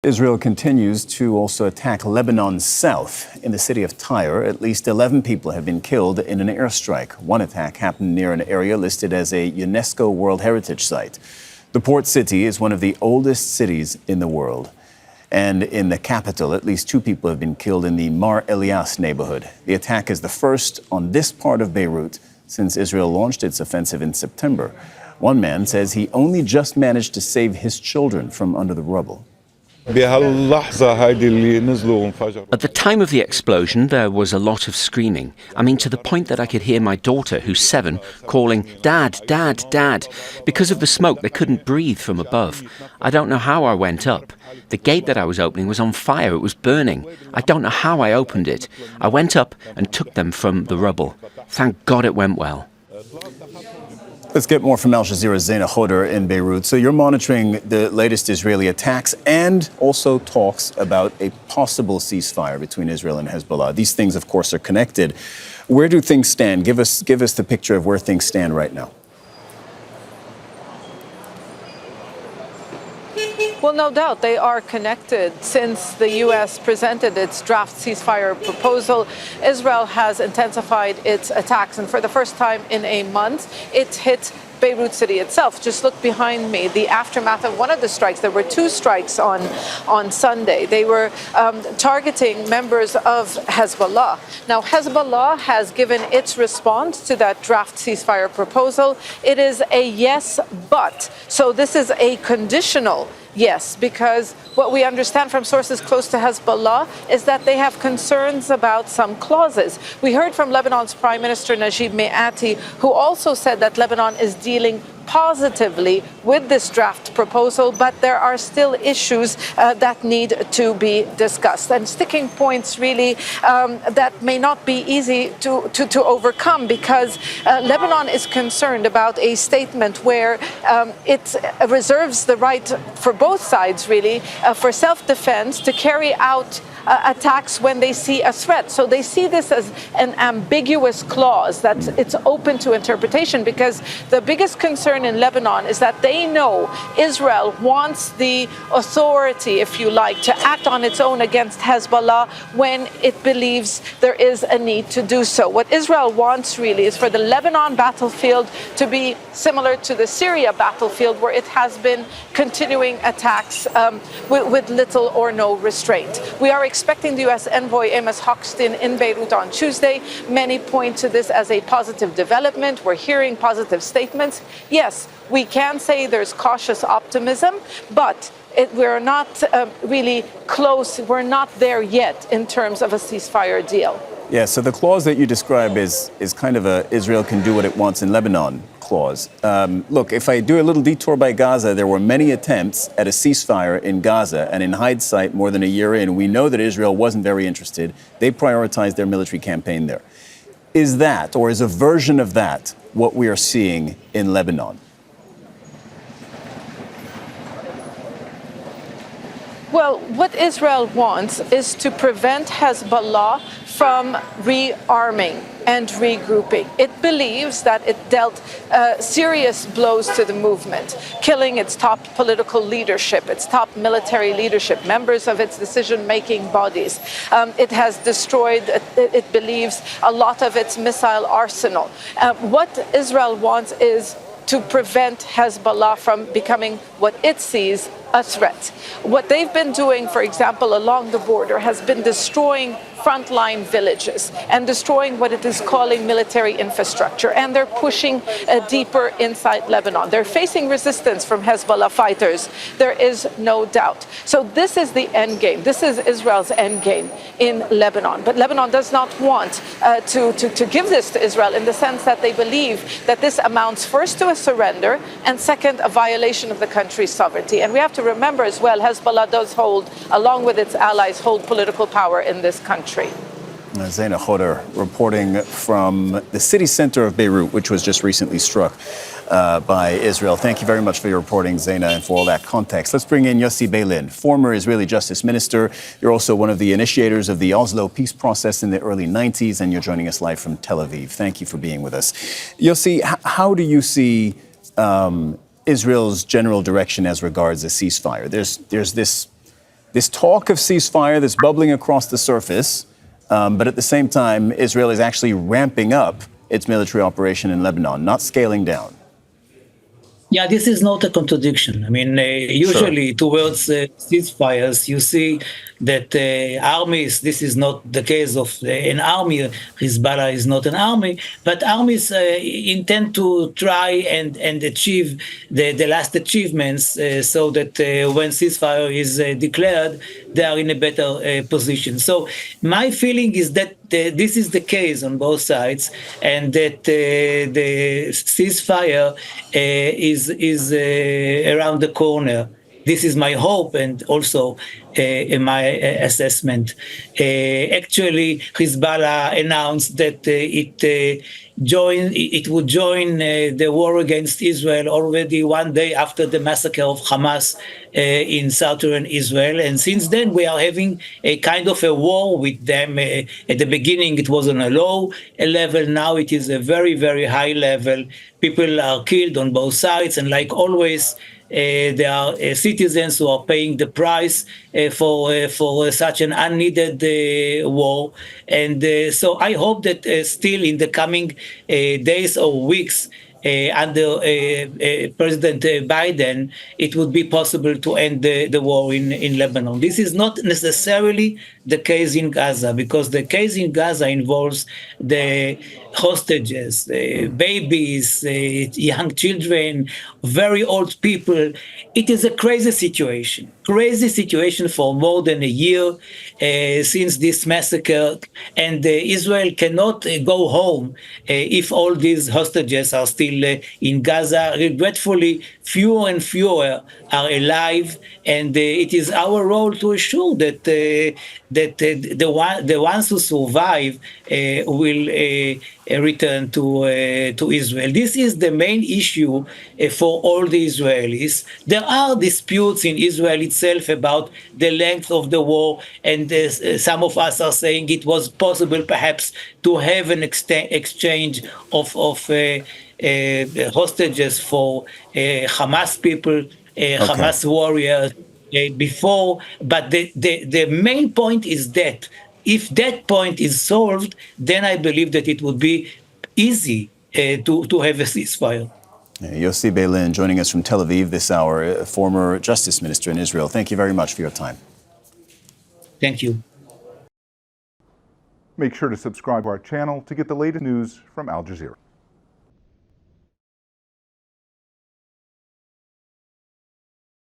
Israel continues to also attack Lebanon's south. In the city of Tyre, at least 11 people have been killed in an airstrike. One attack happened near an area listed as a UNESCO World Heritage Site. The port city is one of the oldest cities in the world. And in the capital, at least 2 people have been killed in the Mar Elias neighborhood. The attack is the first on this part of Beirut since Israel launched its offensive in September. One man says he only just managed to save his children from under the rubble. At the time of the explosion, there was a lot of screaming. I mean, to the point that I could hear my daughter, who's 7, calling, "Dad, Dad, Dad." Because of the smoke, they couldn't breathe from above. I don't know how I went up. The gate that I was opening was on fire. It was burning. I don't know how I opened it. I went up and took them from the rubble. Thank God it went well. Let's get more from Al Jazeera's Zeina Khodr in Beirut. So you're monitoring the latest Israeli attacks and also talks about a possible ceasefire between Israel and Hezbollah. These things, of course, are connected. Where do things stand? Give us the picture of where things stand right now. Well, no doubt they are connected. Since the U.S. presented its draft ceasefire proposal, Israel has intensified its attacks. And for the first time in a month, it hit Beirut city itself. Just look behind me, the aftermath of one of the strikes. There were 2 strikes on Sunday. They were targeting members of Hezbollah. Now, Hezbollah has given its response to that draft ceasefire proposal. It is a yes, but. So this is a conditional yes, because what we understand from sources close to Hezbollah is that they have concerns about some clauses. We heard from Lebanon's Prime Minister Najib Mikati, who also said that Lebanon is dealing positively with this draft proposal, but there are still issues that need to be discussed, and sticking points really that may not be easy to overcome, because Lebanon is concerned about a statement where it reserves the right for both sides, really, for self-defense to carry out attacks when they see a threat. So they see this as an ambiguous clause that it's open to interpretation, because the biggest concern in Lebanon is that they know Israel wants the authority, if you like, to act on its own against Hezbollah when it believes there is a need to do so. What Israel wants really is for the Lebanon battlefield to be similar to the Syria battlefield, where it has been continuing attacks with little or no restraint. We are expecting the U.S. envoy Amos Hochstein in Beirut on Tuesday. Many point to this as a positive development. We're hearing positive statements. Yes, we can say there's cautious optimism, but we're not really close. We're not there yet in terms of a ceasefire deal. Yeah, so the clause that you describe is kind of a Israel can do what it wants in Lebanon clause. Look, if I do a little detour by Gaza, there were many attempts at a ceasefire in Gaza, and in hindsight, more than a year in, we know that Israel wasn't very interested. They prioritized their military campaign there. Is that, or is a version of that, what we are seeing in Lebanon? Well, what Israel wants is to prevent Hezbollah from rearming and regrouping. It believes that it dealt serious blows to the movement, killing its top political leadership, its top military leadership, members of its decision-making bodies. It has destroyed, it believes, a lot of its missile arsenal. What Israel wants is to prevent Hezbollah from becoming what it sees a threat. What they've been doing, for example, along the border, has been destroying frontline villages and destroying what it is calling military infrastructure. And they're pushing deeper inside Lebanon. They're facing resistance from Hezbollah fighters. There is no doubt. So this is the end game. This is Israel's end game in Lebanon. But Lebanon does not want to give this to Israel, in the sense that they believe that this amounts first to a surrender and second, a violation of the country's sovereignty. And we have to remember as well, Hezbollah does hold, along with its allies, hold political power in this country. Zeina Khodr reporting from the city center of Beirut, which was just recently struck by Israel. Thank you very much for your reporting, Zeina, and for all that context. Let's bring in Yossi Beilin, former Israeli justice minister. You're also one of the initiators of the Oslo peace process in the early 90s, and you're joining us live from Tel Aviv. Thank you for being with us. Yossi, how do you see Israel's general direction as regards a ceasefire? There's this This talk of ceasefire that's bubbling across the surface, but at the same time, Israel is actually ramping up its military operation in Lebanon, not scaling down. Yeah, this is not a contradiction. I mean, usually towards ceasefires, you see that armies, this is not the case of an army, Hezbollah is not an army, but armies intend to try and achieve the last achievements so that when ceasefire is declared, they are in a better position. So my feeling is that this is the case on both sides, and that the ceasefire is around the corner. This is my hope and also my assessment. Actually, Hezbollah announced that it would join the war against Israel already one day after the massacre of Hamas in southern Israel. And since then, we are having a kind of a war with them. At the beginning, it was on a low level. Now it is a very, very high level. People are killed on both sides. And like always, there are citizens who are paying the price for such an unneeded war. And so I hope that still in the coming days or weeks, under President Biden, it would be possible to end the war in Lebanon. This is not necessarily the case in Gaza, because the case in Gaza involves the hostages, babies, young children, very old people. It is a crazy situation for more than a year since this massacre, and Israel cannot go home if all these hostages are still in Gaza. Regretfully, fewer and fewer are alive, and it is our role to assure that the ones who survive will return to Israel. This is the main issue for all the Israelis. There are disputes in Israel itself about the length of the war, and some of us are saying it was possible perhaps to have an exchange of hostages for Hamas people, Hamas warriors before. But the main point is that if that point is solved, then I believe that it would be easy to have a ceasefire. Yossi Beilin joining us from Tel Aviv this hour, former justice minister in Israel. Thank you very much for your time. Thank you. Make sure to subscribe to our channel to get the latest news from Al Jazeera.